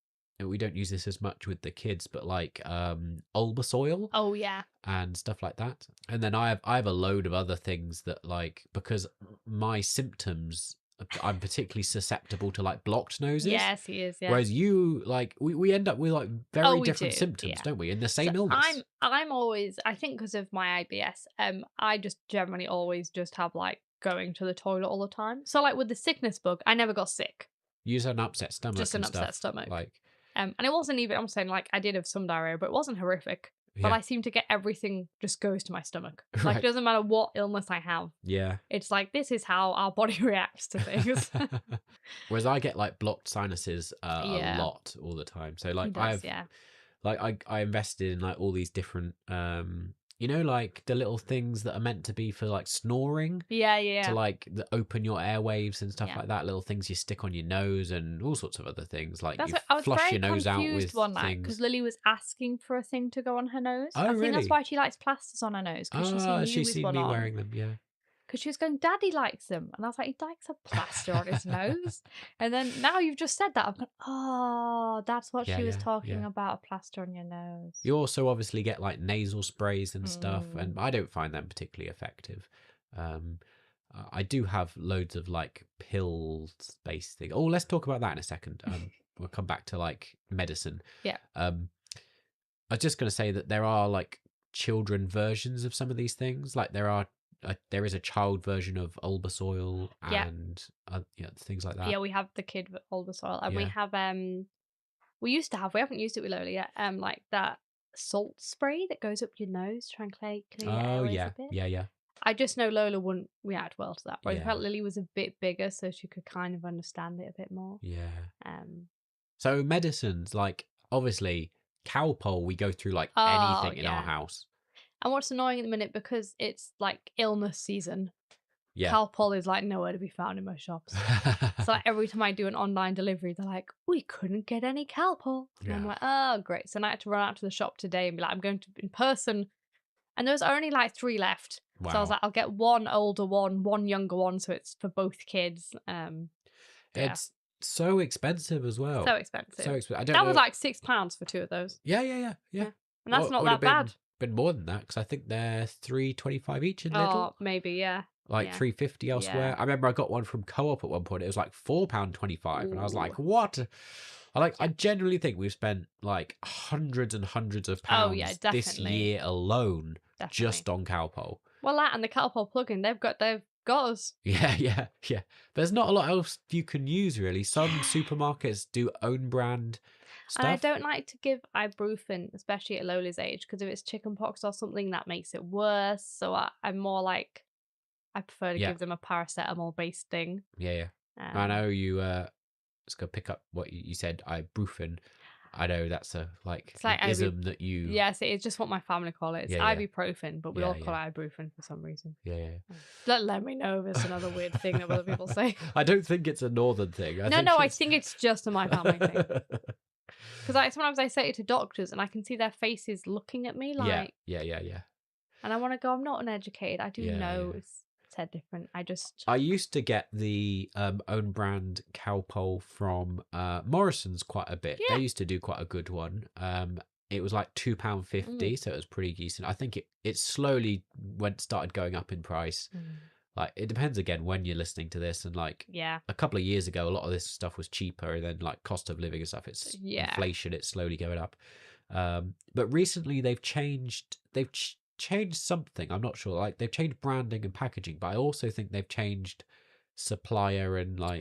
we don't use this as much with the kids, but like Olbus oil. Oh yeah. And stuff like that. And then I have a load of other things that like, because my symptoms, I'm particularly susceptible to like blocked noses. Yes, he is. Yeah. Whereas you like we end up with like very different symptoms, don't we? In the same illness. I'm always, I think because of my IBS, I just generally always just have like going to the toilet all the time. So like with the sickness bug, I never got sick. You just had an upset stomach. Just an upset stomach. Like. And it wasn't even, I'm saying like I did have some diarrhea, but it wasn't horrific. But I seem to get everything just goes to my stomach. Like, it doesn't matter what illness I have. Yeah. It's like, this is how our body reacts to things. Whereas I get, like, blocked sinuses a lot all the time. So, like, I invested in, like, all these different, like, the little things that are meant to be for, like, snoring. Yeah. To, like, open your airwaves and stuff like that. Little things you stick on your nose and all sorts of other things. Like, you flush your nose out with one night because Lily was asking for a thing to go on her nose. Oh, I think that's why she likes plasters on her nose. She's seen me wearing them, yeah. because she was going, Daddy likes them. And I was like, he likes a plaster on his nose. And then now you've just said that, I'm going, oh, that's what she was talking about, a plaster on your nose. You also obviously get like nasal sprays and stuff, and I don't find them particularly effective. I do have loads of like pills-based things. Oh, let's talk about that in a second. We'll come back to like medicine. Yeah. I was just going to say that there are like children versions of some of these things. Like there is a child version of Olbasoil and things like that. Yeah, we have the kid with Olbasoil, and we have we haven't used it with Lola yet. Like that salt spray that goes up your nose to try and clear your airways a bit. Yeah. I just know Lola wouldn't react well to that. Whereas I felt Lily was a bit bigger, so she could kind of understand it a bit more. Yeah. So medicines, like obviously Calpol, we go through like anything in our house. And what's annoying at the minute, because it's like illness season, Calpol is like nowhere to be found in most shops. So like, every time I do an online delivery, they're like, we couldn't get any Calpol. And I'm like, oh, great. So now I had to run out to the shop today and be like, I'm going to in person. And there's only like 3 left. Wow. So I was like, I'll get one older one younger one, so it's for both kids. It's so expensive as well. So expensive. I don't that know. was like £6 for 2 of those. Yeah. And that's not that bad. Been more than that, because I think they're $3.25 each in Lidl. Oh, maybe, yeah. Like $3.50 elsewhere. Yeah. I remember I got one from Co-op at one point. It was like £4.25, and I was like, "What?" I genuinely think we've spent like hundreds and hundreds of pounds this year alone just on Calpol. Well, that and the Calpol plugin, they've got us. Yeah. There's not a lot else you can use really. Some supermarkets do own brand stuff. And I don't like to give ibuprofen, especially at Lola's age, because if it's chickenpox or something, that makes it worse. So I'm more like, I prefer to give them a paracetamol-based thing. Yeah. I know you. Just go pick up what you said, ibuprofen. I know that's a like ism that you. Yes, it's just what my family call it. It's ibuprofen, but we all call it ibuprofen for some reason. Yeah. Don't let me know if it's another weird thing that other people say. I don't think it's a northern thing. I think it's just a my family thing. Because sometimes I say it to doctors and I can see their faces looking at me like... Yeah. And I want to go, I'm not uneducated. I do know it's said different. I used to get the own brand Calpol from Morrison's quite a bit. They used to do quite a good one. It was like £2.50, so it was pretty decent. I think it slowly started going up in price. Like, it depends again when you're listening to this, and like a couple of years ago a lot of this stuff was cheaper, and then like cost of living and stuff, it's inflation, it's slowly going up. But recently they've changed something. I'm not sure, like they've changed branding and packaging, but I also think they've changed supplier and like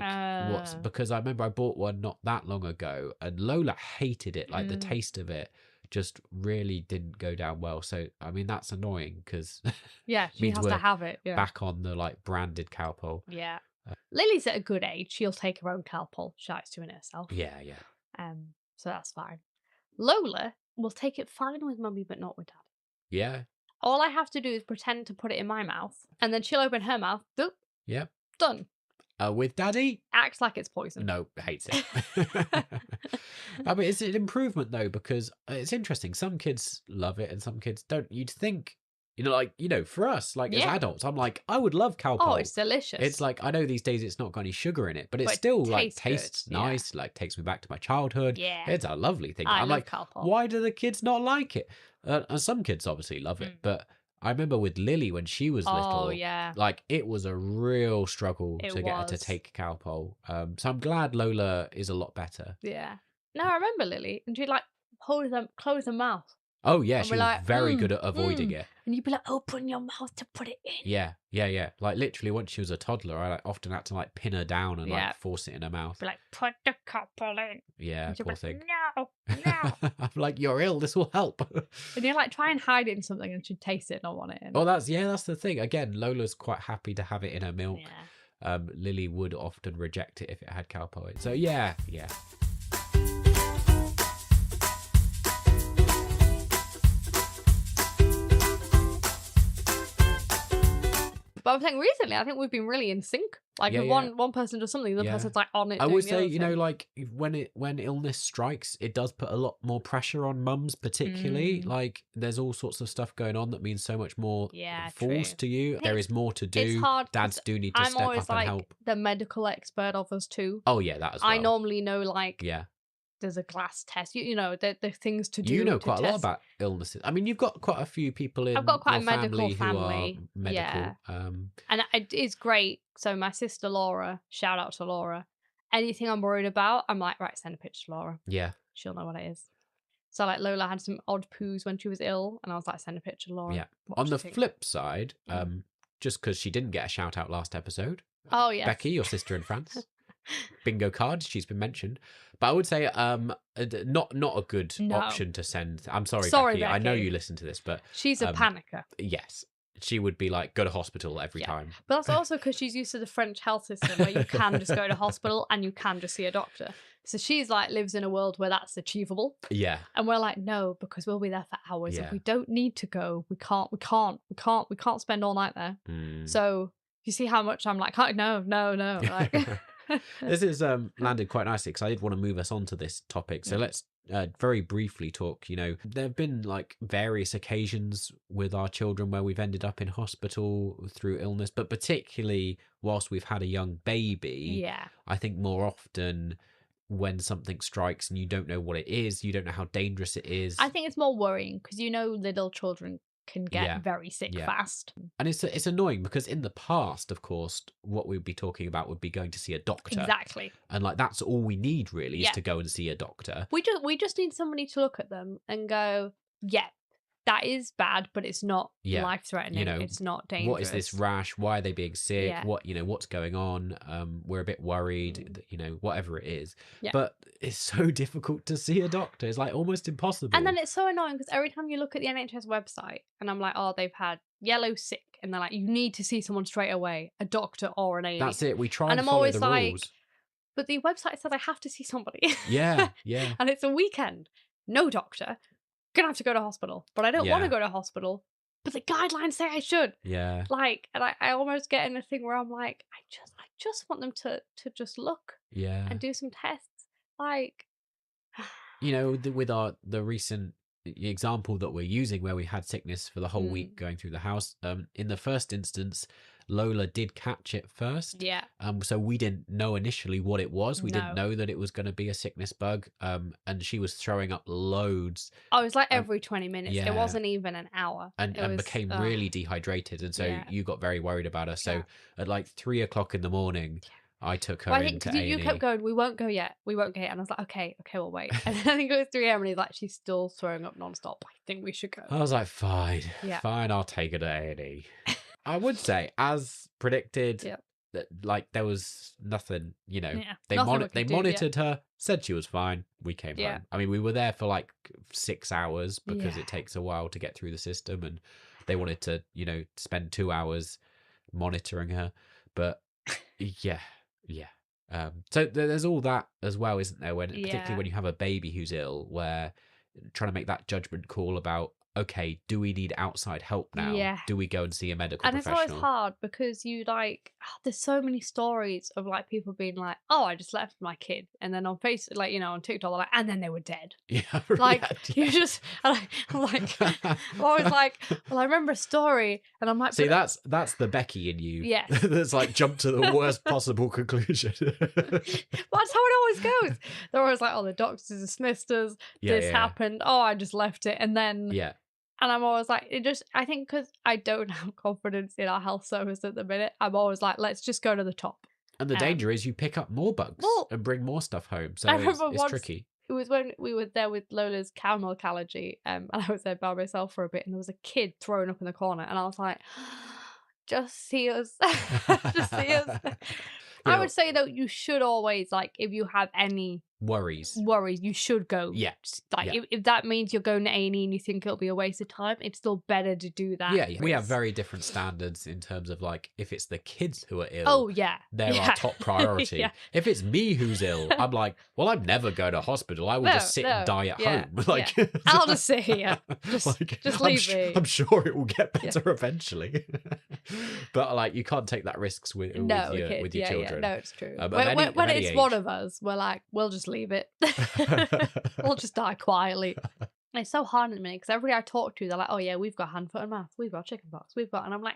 because I remember I bought one not that long ago and Lola hated it. Like the taste of it just really didn't go down well. So I mean, that's annoying because she has to have it back on the like branded Calpol. Lily's at a good age, she'll take her own Calpol. She likes doing it herself. So that's fine. Lola will take it fine with mummy but not with dad. All I have to do is pretend to put it in my mouth, and then she'll open her mouth. Boop. Done. With daddy? Acts like it's poison. No, hates it. I mean, it's an improvement though, because it's interesting. Some kids love it and some kids don't. You'd think, for us, like as adults, I'm like, I would love Calpol. Oh, it's delicious. It's like, I know these days it's not got any sugar in it, but it still like tastes nice, like takes me back to my childhood. It's a lovely thing. I'm like, Calpol. Why do the kids not like it? And some kids obviously love it, but I remember with Lily when she was little, like it was a real struggle to get her to take Calpol. So I'm glad Lola is a lot better. No, I remember Lily, and she'd like close her mouth. Oh yeah, she was very good at avoiding it. And you'd be like, open your mouth to put it in. Yeah. Like literally, once she was a toddler, I often had to like pin her down and like force it in her mouth. Be like, put the Calpol in. Yeah, poor thing. No. I'm like, you're ill. This will help. And you're like, try and hide it in something, and she'd taste it and not want it in. Oh, that's the thing. Again, Lola's quite happy to have it in her milk. Lily would often reject it if it had Calpol in. So yeah. But But I'm saying recently, I think we've been really in sync. Like, if one person does something, the other person's like on it. I would say, like when illness strikes, it does put a lot more pressure on mums, particularly. Like, there's all sorts of stuff going on that means so much more falls to you. There is more to do. It's hard. Dads do need to step up and help. The medical expert of us too. Oh yeah, that as well. I normally know there's a glass test. You know, the things to do. You know quite a lot about illnesses. I mean, you've got quite a few people in. I've got quite your a medical family who are medical. Yeah. And it's great. So my sister Laura, shout out to Laura. Anything I'm worried about, I'm like, right, send a picture to Laura. Yeah. She'll know what it is. So like Lola had some odd poos when she was ill, and I was like, send a picture to Laura. Yeah. On the flip side, just because she didn't get a shout out last episode. Oh yes. Becky, your sister in France. Bingo card, she's been mentioned, but I would say not a good option to send. I'm sorry, Becky. I know you listen to this, but she's a panicker. Yes, she would be like, go to hospital every time. But that's also because she's used to the French health system where you can just go to hospital and you can just see a doctor. So she's like lives in a world where that's achievable. Yeah. And we're like, no, because we'll be there for hours. If we don't need to go, we can't spend all night there. So you see how much I'm like, no. Like this is landed quite nicely because I did want to move us on to this topic. So let's very briefly talk. You know, there have been like various occasions with our children where we've ended up in hospital through illness, but particularly whilst we've had a young baby, I think more often when something strikes and you don't know what it is, you don't know how dangerous it is. I think it's more worrying because little children can get very sick fast. And it's annoying because in the past, of course, what we'd be talking about would be going to see a doctor. Exactly. And like that's all we need really is to go and see a doctor. We just need somebody to look at them and go, that is bad, but it's not life-threatening. You know, it's not dangerous. What is this rash? Why are they being sick? Yeah. What's going on? We're a bit worried, whatever it is. Yeah. But it's so difficult to see a doctor. It's like almost impossible. And then it's so annoying because every time you look at the NHS website and I'm like, oh, they've had yellow sick. And they're like, you need to see someone straight away, a doctor or an A&E. That's it. We try and follow the rules. But the website says I have to see somebody. Yeah. And it's a weekend. No doctor. Gonna have to go to hospital, but I don't want to go to hospital, but the guidelines say I should. Yeah. Like, and I almost get in a thing where I'm like, I just want them to just look and do some tests. Like, with the recent example that we're using where we had sickness for the whole week going through the house, in the first instance Lola did catch it first. Yeah. So we didn't know initially what it was. We didn't know that it was going to be a sickness bug. And she was throwing up loads. Oh, it was like every 20 minutes. Yeah. It wasn't even an hour. And became really dehydrated. And so you got very worried about her. So at like 3 o'clock in the morning, I took her into A&E. You kept going, we won't go yet. And I was like, okay, we'll wait. And then I think it was 3 a.m. and he's like, she's still throwing up nonstop. I think we should go. I was like, fine, I'll take her to A&E. I would say, as predicted, that like there was nothing, they monitored her, said she was fine. We came home. I mean, we were there for like 6 hours because it takes a while to get through the system, and they wanted to, spend 2 hours monitoring her. But so there's all that as well, isn't there? Particularly when you have a baby who's ill, where trying to make that judgment call about, okay, do we need outside help now? Yeah. Do we go and see a medical professional? And it's always hard because there's so many stories of like people being like, oh, I just left my kid. And then on Facebook, on TikTok, they're like, and then they were dead. Yeah. Like, you just, I'm like, I'm always like, well, I remember a story. And I'm like, see, that's the Becky in you. Yeah. That's like jumped to the worst possible conclusion. Well, that's how it always goes. They're always like, oh, the doctors dismissed us. This happened. Oh, I just left it. And then. Yeah. And I'm always like, I think because I don't have confidence in our health service at the minute, I'm always like, let's just go to the top. And the danger is you pick up more bugs and bring more stuff home. So it's tricky. It was when we were there with Lola's cow milk allergy, and I was there by myself for a bit, and there was a kid throwing up in the corner, and I was like, just see us. Just see us. I would say, though, you should always, like, if you have any worries, you should go. Yeah. Like if that means you're going to A&E and you think it'll be a waste of time, it's still better to do that. Yeah, we have very different standards in terms of like if it's the kids who are ill. Oh yeah, they're our top priority. Yeah. If it's me who's ill, I'm like, well, I'm never going to hospital. I will just sit and die at home. Like, I'll just sit here. Just leave me. I'm sure it will get better eventually. But like, you can't take that risks with your children. Yeah. No, it's true. When it's age, one of us, we're like, we'll just leave it. We'll just die quietly. It's so hard at me because everybody I talk to, they're like, oh yeah, we've got hand, foot and mouth, we've got chickenpox, and I'm like,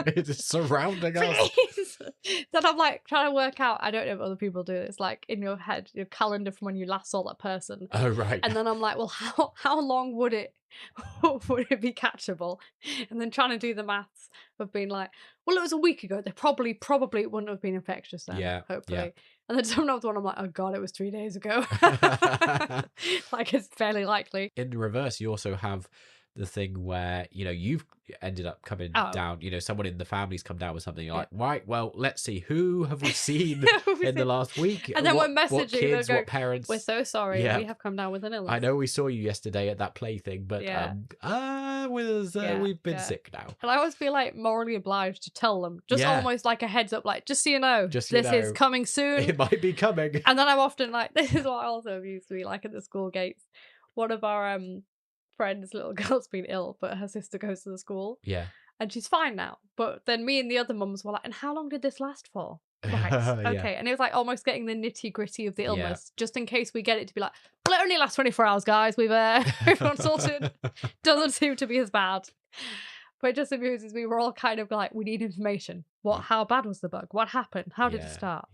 it's surrounding us. Then I'm like trying to work out, I don't know if other people do this, like in your head, your calendar from when you last saw that person. Oh right. And then I'm like, well, how long would it be catchable? And then trying to do the maths of being like, well, it was a week ago. They probably it wouldn't have been infectious then. Yeah. Hopefully. Yeah. And then sometimes when I'm like, oh god, it was 3 days ago. Like it's fairly likely. In reverse, you also have the thing where, you know, you've ended up coming down, you know, someone in the family's come down with something. You're like, right, well, let's see, who have we seen in the last week? And then we're messaging, what kids, what parents? We're so sorry, we have come down with an illness. I know we saw you yesterday at that play thing, but we've been sick now. And I always feel like morally obliged to tell them, just almost like a heads up, like, just so you know, this is coming soon. It might be coming. And then I'm often like, this is what I also used to be like at the school gates. One of our friend's little girl's been ill, but her sister goes to the school. Yeah. And she's fine now. But then me and the other mums were like, and how long did this last for? Right. Okay. And it was like almost getting the nitty gritty of the illness, just in case we get it to be like, well, it only lasts 24 hours, guys. We've everyone sorted. Doesn't seem to be as bad. But it just amuses me. We're all kind of like, we need information. How bad was the bug? What happened? How did it start?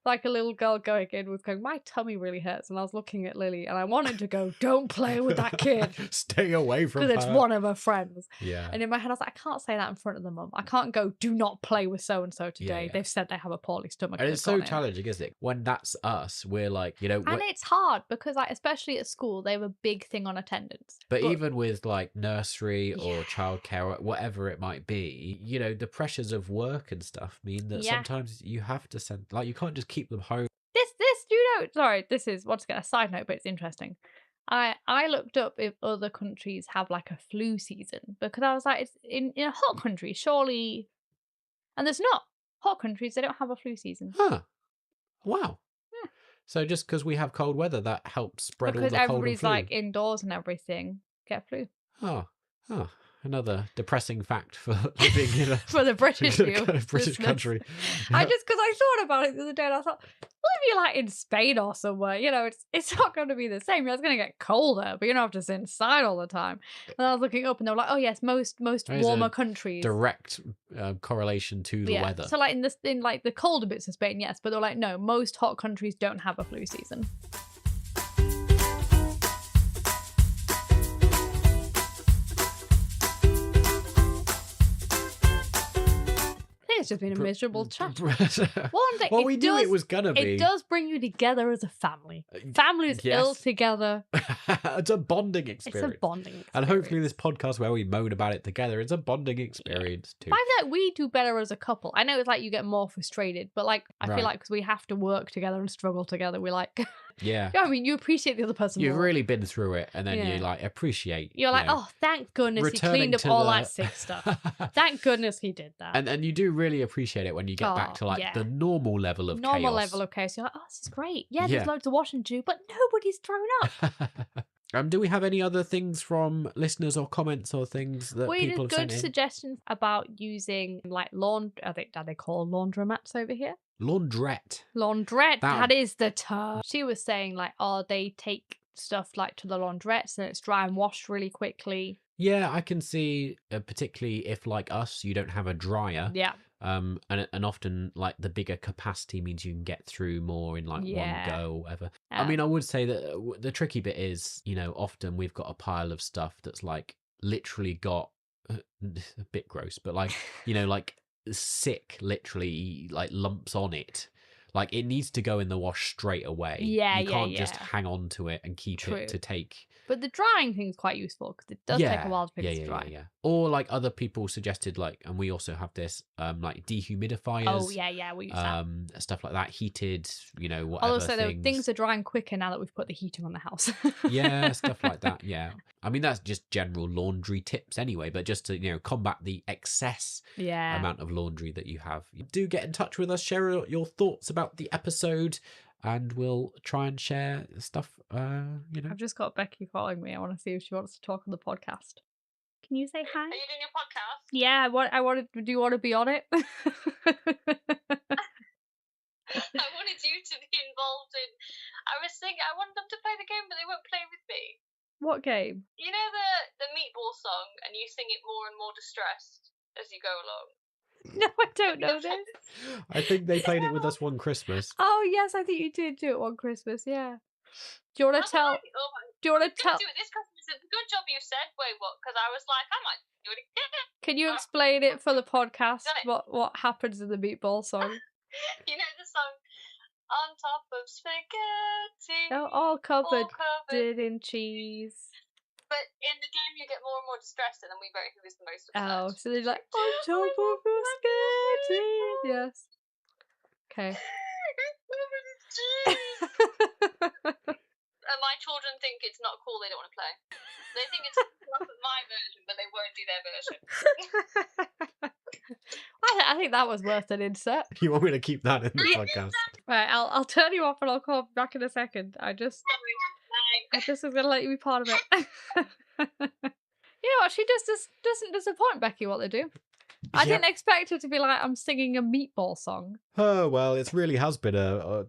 Like a little girl going in was going, my tummy really hurts. And I was looking at Lily and I wanted to go, don't play with that kid. Stay away from her. Because it's one of her friends. Yeah. And in my head, I was like, I can't say that in front of the mum. I can't go, do not play with so-and-so today. They've said they have a poorly stomach. And it's so challenging, isn't it? When that's us, we're like, you know. And it's hard because like, especially at school, they have a big thing on attendance. But even with like nursery or childcare or whatever it might be, you know, the pressures of work and stuff mean that sometimes you have to send, like, you can't just keep them home. This is once again a side note, but it's interesting. I looked up if other countries have like a flu season because I was like, it's in a hot country, surely, and there's not hot countries, they don't have a flu season. Huh. Wow. Yeah. So just because we have cold weather, that helps spread all the cold and flu. Because everybody's like indoors and everything, get flu. Oh. Another depressing fact for living in a for the British British country. I thought about it the other day and I thought, well, if you're like in Spain or somewhere, you know, it's not going to be the same. It's going to get colder, but you don't have to sit inside all the time. And I was looking up and they were like, oh yes, most warmer countries. Direct correlation to the weather. So like in like the colder bits of Spain, yes, but they're like, no, most hot countries don't have a flu season. It's just been a miserable chat. One day, we knew it was gonna be. It does bring you together as a family. Families ill together. It's a bonding experience. And hopefully this podcast where we moan about it together, it's a bonding experience too. I feel like we do better as a couple. I know it's like you get more frustrated, but like I feel like because we have to work together and struggle together, we like I mean, you appreciate the other person You've more. really been through it, and then you like appreciate. You're like, oh, thank goodness he cleaned up all that sick stuff. Thank goodness he did that. And you do really appreciate it when you get back to like the normal level of chaos. Normal level of chaos. You're like, oh, this is great. Yeah, there's loads of washing to do, but nobody's thrown up. Do we have any other things from listeners or comments or things that people have sent in? Good suggestions about using like are they called laundromats over here? Laundrette. That is the term. She was saying like, they take stuff like to the laundrettes and it's dry and washed really quickly. Yeah, I can see, particularly if like us, you don't have a dryer. Yeah. And often like the bigger capacity means you can get through more in like one go or whatever. I mean, I would say that the tricky bit is, you know, often we've got a pile of stuff that's like literally got a bit gross, but like, you know, like sick, literally like lumps on it. Like it needs to go in the wash straight away. You can't just hang on to it and keep it to take But the drying thing's quite useful because it does take a while for things to dry. Yeah. Or like other people suggested, like, and we also have this, like dehumidifiers. Oh yeah, we use that. Stuff like that, heated, whatever. Also, things are drying quicker now that we've put the heating on the house. Yeah, stuff like that. Yeah, I mean that's just general laundry tips anyway. But just to combat the excess amount of laundry that you have, do get in touch with us. Share your thoughts about the episode. And we'll try and share stuff, I've just got Becky calling me. I want to see if she wants to talk on the podcast. Can you say hi? Are you doing your podcast? Yeah, do you want to be on it? I wanted you to be involved in... I was thinking, I wanted them to play the game, but they won't play with me. What game? You know the meatball song, and you sing it more and more distressed as you go along? No, I don't know this. I think they played it with us one Christmas. Oh yes, I think you did do it one Christmas. Yeah. Do you want to tell? Do you want to tell? Do it this Christmas. Good job you said. Wait, what? Because I was like, I might do it again. Can you explain it for the podcast? What happens in the meatball song? You know the song, on top of spaghetti. Oh, all covered in cheese. But in the game, you get more and more distressed, and then we vote who is the most upset. Oh, so they're like, on top of a spaghetti. Yes. Okay. And my children think it's not cool, they don't want to play. They think it's not my version, but they won't do their version. I think that was worth an insert. You want me to keep that in the podcast? Right, I'll turn you off and I'll call back in a second. I just was going to let you be part of it. You know what? She doesn't disappoint Becky what they do. I didn't expect her to be like, I'm singing a meatball song. Oh, well, it really has been a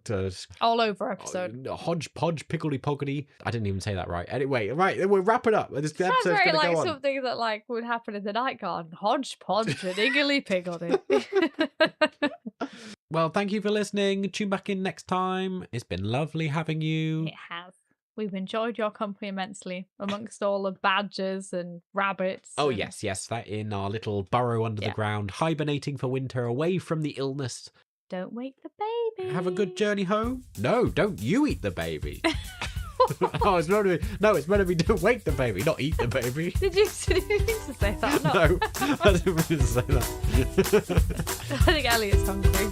all over episode. Hodgepodge, piggledy-poggedy. I didn't even say that right. Anyway, right, we'll wrap it up. This Sounds episode's very going to like go on. something that like would happen in the night garden. Hodgepodge and iggly-piggledy. Well, thank you for listening. Tune back in next time. It's been lovely having you. It has. We've enjoyed your company immensely amongst all the badgers and rabbits. Oh, yes. That in our little burrow under the ground, hibernating for winter, away from the illness. Don't wake the baby. Have a good journey home. No, don't you eat the baby. Oh, it's meant to be don't wake the baby, not eat the baby. Did you mean to say that? No, I didn't mean to say that. I think Elliot's hungry.